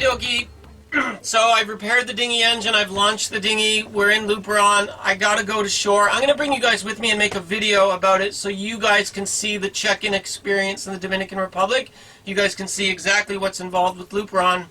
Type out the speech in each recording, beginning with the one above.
dokie. So I've repaired the dinghy engine, I've launched the dinghy, we're in Luperon, I gotta go to shore. I'm going to bring you guys with me and make a video about it so you guys can see the check-in experience in the Dominican Republic. You guys can see exactly what's involved with Luperon.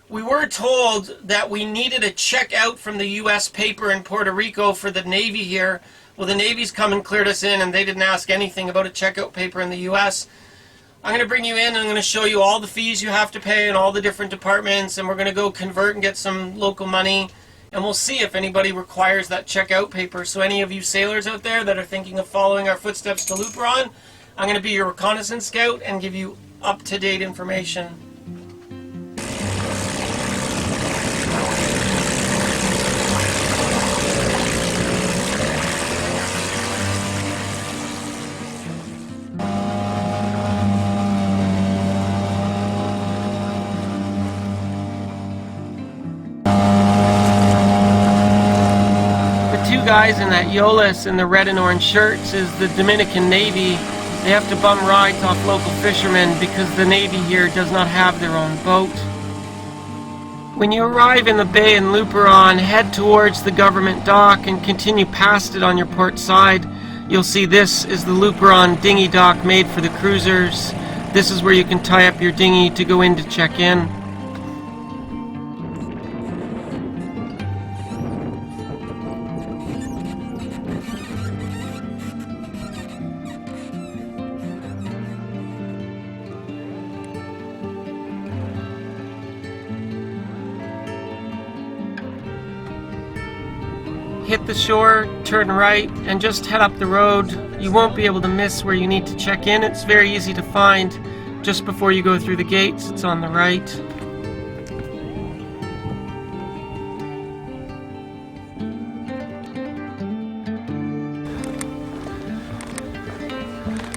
We were told that we needed a check-out from the U.S. paper in Puerto Rico for the Navy here. Well, the Navy's come and cleared us in and they didn't ask anything about a check-out paper in the U.S. I'm going to bring you in and I'm going to show you all the fees you have to pay in all the different departments, and we're going to go convert and get some local money, and we'll see if anybody requires that checkout paper. So any of you sailors out there that are thinking of following our footsteps to Luperon, I'm going to be your reconnaissance scout and give you up-to-date information. Guys in that Yolas in the red and orange shirts is the Dominican Navy. They have to bum rides off local fishermen because the Navy here does not have their own boat. When you arrive in the bay in Luperon, head towards the government dock and continue past it on your port side. You'll see this is the Luperon dinghy dock made for the cruisers. This is where you can tie up your dinghy to go in to check in. Hit the shore, turn right, and just head up the road. You won't be able to miss where you need to check in. It's very easy to find. Just before you go through the gates, it's on the right.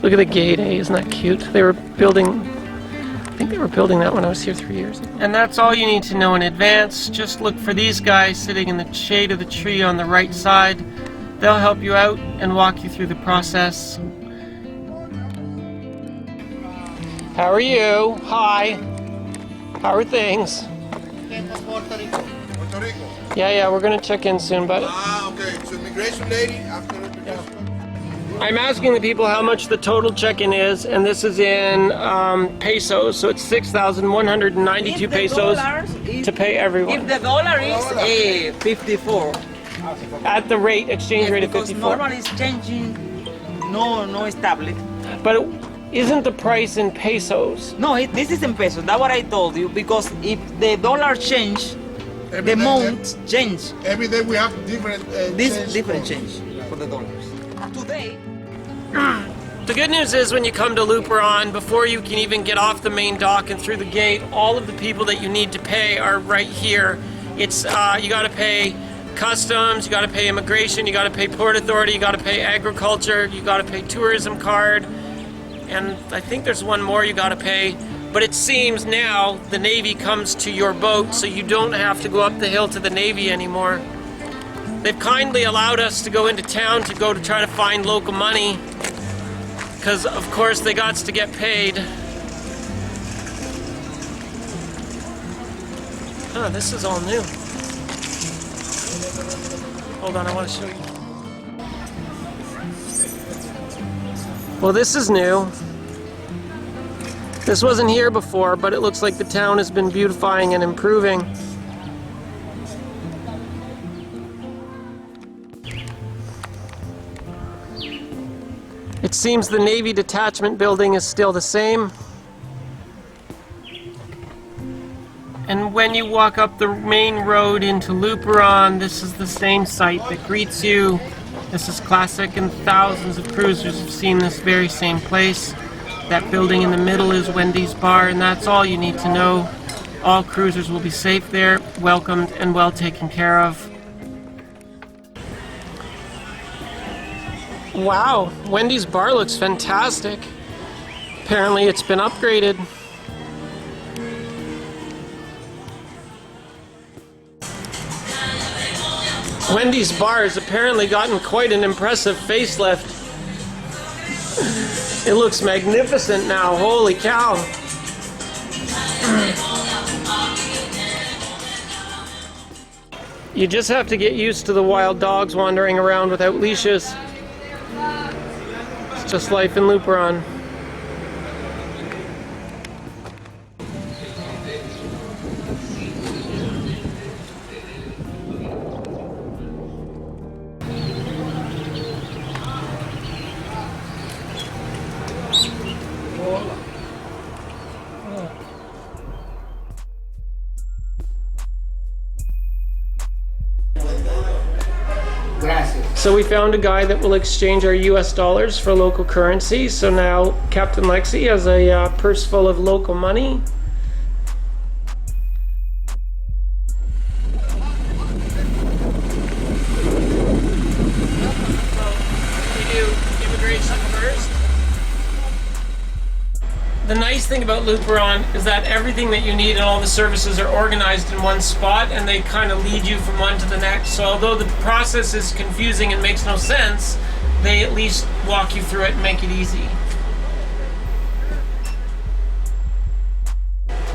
Look at the gate, eh? Isn't that cute? I think they were building that when I was here 3 years ago. And that's all you need to know in advance. Just look for these guys sitting in the shade of the tree on the right side. They'll help you out and walk you through the process. How are you? Hi. How are things? Puerto Rico. Yeah, we're gonna check in soon, but... Okay. So immigration lady, after immigration. I'm asking the people how much the total check-in is, and this is in pesos, so it's 6,192 pesos to pay everyone. If the dollar is 54. At the rate, exchange rate of 54. Because normally it's changing, no established. But isn't the price in pesos? No, this is in pesos. That's what I told you, because if the dollar change, the amount change. Every day we have different different change for the dollars. Today. The good news is when you come to Luperon, before you can even get off the main dock and through the gate, all of the people that you need to pay are right here. It's you got to pay customs, you got to pay immigration, you got to pay port authority, you got to pay agriculture, you got to pay tourism card, and I think there's one more you got to pay. But it seems now the Navy comes to your boat, so you don't have to go up the hill to the Navy anymore. They've kindly allowed us to go into town to try to find local money, because of course they got to get paid. Oh, this is all new. Hold on, I want to show you. Well, this is new. This wasn't here before, but it looks like the town has been beautifying and improving. It seems the Navy detachment building is still the same. And when you walk up the main road into Luperon, this is the same site that greets you. This is classic, and thousands of cruisers have seen this very same place. That building in the middle is Wendy's Bar, and that's all you need to know. All cruisers will be safe there, welcomed, and well taken care of. Wow, Wendy's Bar looks fantastic. Apparently it's been upgraded. Wendy's Bar has apparently gotten quite an impressive facelift. It looks magnificent now, holy cow. You just have to get used to the wild dogs wandering around without leashes. It's just life in Luperon. So we found a guy that will exchange our US dollars for local currency. So now Captain Lexi has a purse full of local money. We do immigration first. The nice thing about Luperon is that everything that you need and all the services are organized in one spot, and they kind of lead you from one to the next. So although the process is confusing and makes no sense, they at least walk you through it and make it easy.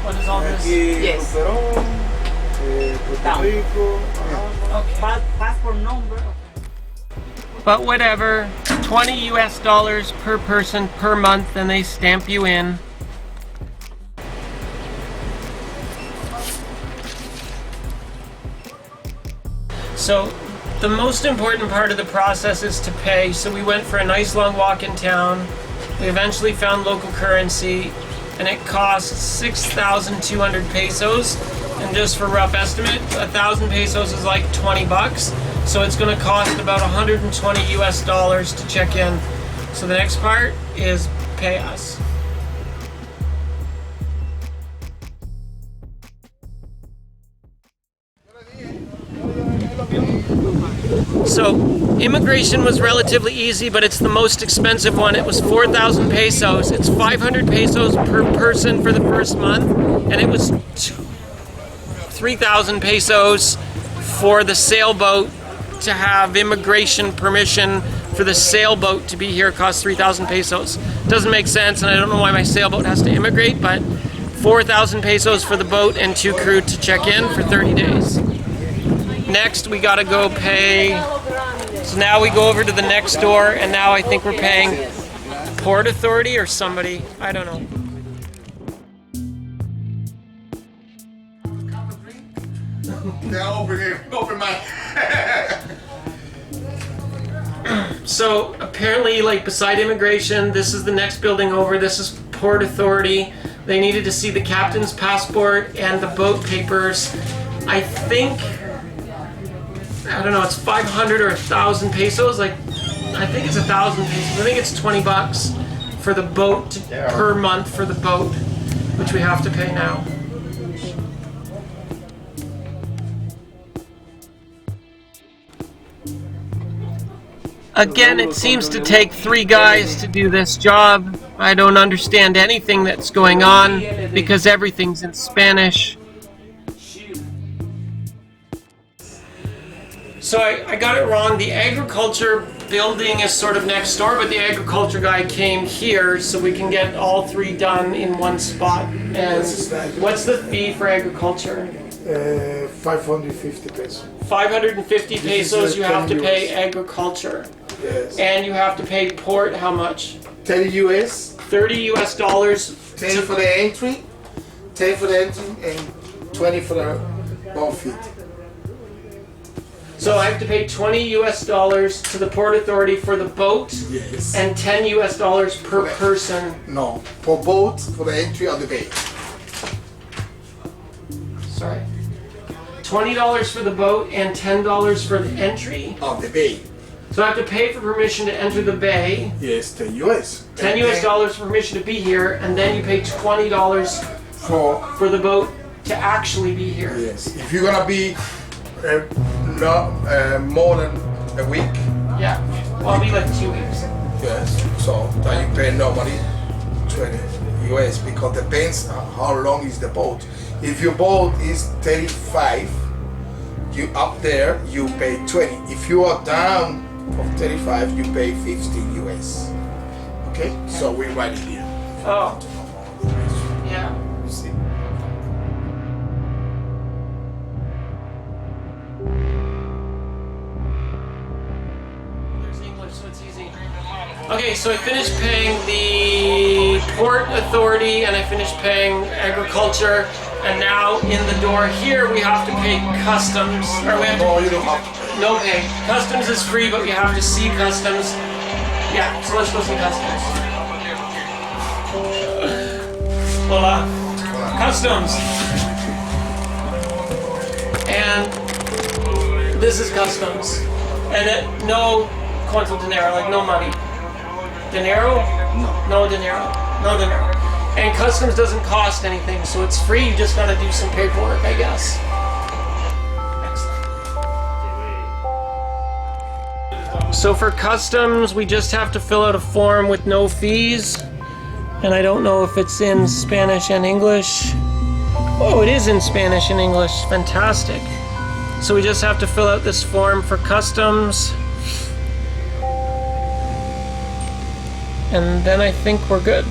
What is all this? Yes. Luperon, Puerto Rico. Okay. Passport number. But whatever, 20 US dollars per person per month, and they stamp you in. So the most important part of the process is to pay. So we went for a nice long walk in town. We eventually found local currency, and it cost 6,200 pesos. And just for rough estimate, 1,000 pesos is like 20 bucks. So it's going to cost about 120 US dollars to check in. So the next part is pay us. So immigration was relatively easy, but it's the most expensive one. It was 4,000 pesos. It's 500 pesos per person for the first month, and it was 3,000 pesos for the sailboat. To have immigration permission for the sailboat to be here costs 3,000 pesos. Doesn't make sense, and I don't know why my sailboat has to immigrate, but 4,000 pesos for the boat and 2 crew to check in for 30 days. Next, we gotta go pay. So now we go over to the next door, and now I think we're paying Port Authority or somebody. I don't know. Now open my. So apparently, like beside immigration, this is the next building over. This is Port Authority. They needed to see the captain's passport and the boat papers. I think, I don't know, it's 500 or 1,000 pesos. Like, I think it's 1,000 pesos. I think it's 20 bucks for the boat per month for the boat, which we have to pay now. Again, it seems to take 3 guys to do this job. I don't understand anything that's going on because everything's in Spanish. So I got it wrong. The agriculture building is sort of next door, but the agriculture guy came here so we can get all 3 done in one spot. And what's the fee for agriculture? 550 pesos. 550 pesos you have to pay agriculture. Yes. And you have to pay port how much? 30 US. 30 US dollars. 10 for the entry. 10 for the entry and 20 for the boat feet. So I have to pay 20 US dollars to the Port Authority for the boat. Yes. And 10 US dollars per person. No, for boat for the entry of the bay. Sorry. $20 for the boat and $10 for the entry. Of the bay. So I have to pay for permission to enter the bay. Yes, 10 US. 10 US dollars for permission to be here, and then you pay $20 for the boat to actually be here. Yes. If you're gonna be more than a week. Yeah. Well, I'll be like 2 weeks. Yes. So then you pay normally 20 US because depends on how long is the boat. If your boat is 35, you up there you pay 20. If you are down of 35, you pay 50 US. Okay? So we write it here. Oh. Yeah. You see. easy. Okay, so I finished paying the Port Authority and I finished paying agriculture, and now in the door here we have to pay customs. Or we have to, No, you don't have to pay. no pay. Customs is free, but we have to see customs. Yeah, so let's go see customs. Voila. Customs. And this is customs. And no cuento dinero, like no money. Dinero? No dinero. No dinero. And customs doesn't cost anything, so it's free. You just gotta do some paperwork, I guess. Excellent. So for customs, we just have to fill out a form with no fees. And I don't know if it's in Spanish and English. Oh, it is in Spanish and English. Fantastic. So we just have to fill out this form for customs. And then I think we're good.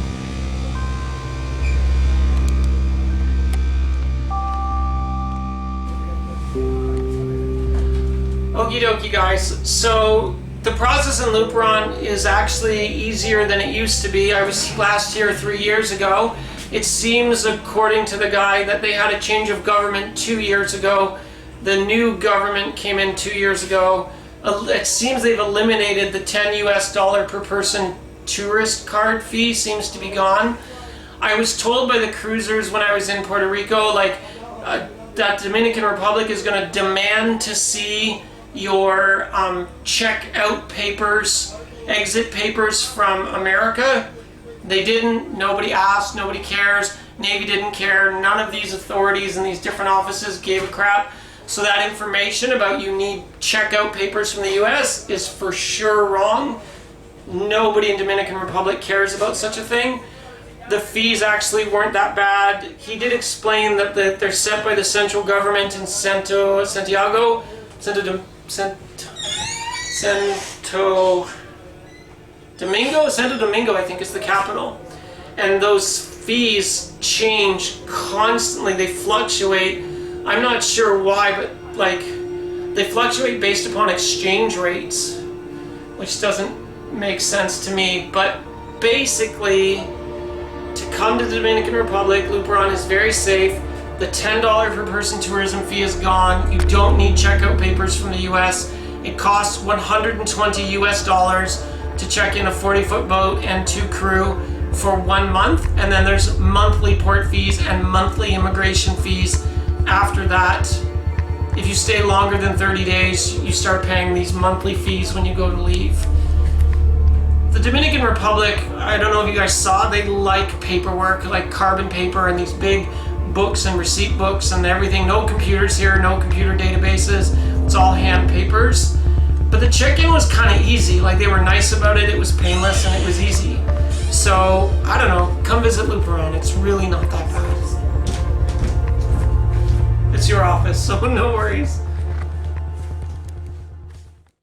Okie dokie, guys. So the process in Luperon is actually easier than it used to be. I was last here 3 years ago. It seems, according to the guy, that they had a change of government 2 years ago. The new government came in 2 years ago. It seems they've eliminated the $10 per person tourist card fee. Seems to be gone. I was told by the cruisers when I was in Puerto Rico, like, that Dominican Republic is going to demand to see your check-out papers, exit papers from America. They didn't. Nobody asked. Nobody cares. Navy didn't care. None of these authorities in these different offices gave a crap. So that information about you need check-out papers from the US is for sure wrong. Nobody in Dominican Republic cares about such a thing. The fees actually weren't that bad. He did explain that they're set by the central government in Santo Domingo, I think, is the capital. And those fees change constantly. They fluctuate. I'm not sure why, but like they fluctuate based upon exchange rates, which doesn't make sense to me. But basically, to come to the Dominican Republic, Luperon is very safe. The $10 per person tourism fee is gone. You don't need checkout papers from the US. It costs $120 to check in a 40-foot boat and 2 crew for 1 month. And then there's monthly port fees and monthly immigration fees after that. If you stay longer than 30 days, you start paying these monthly fees when you go to leave. The Dominican Republic, I don't know if you guys saw, they like paperwork, like carbon paper and these big books and receipt books and everything. No computers here, no computer databases. It's all hand papers. But the check-in was kind of easy. Like, they were nice about it. It was painless and it was easy. So, I don't know. Come visit Luperon. It's really not that bad. It's your office, so no worries.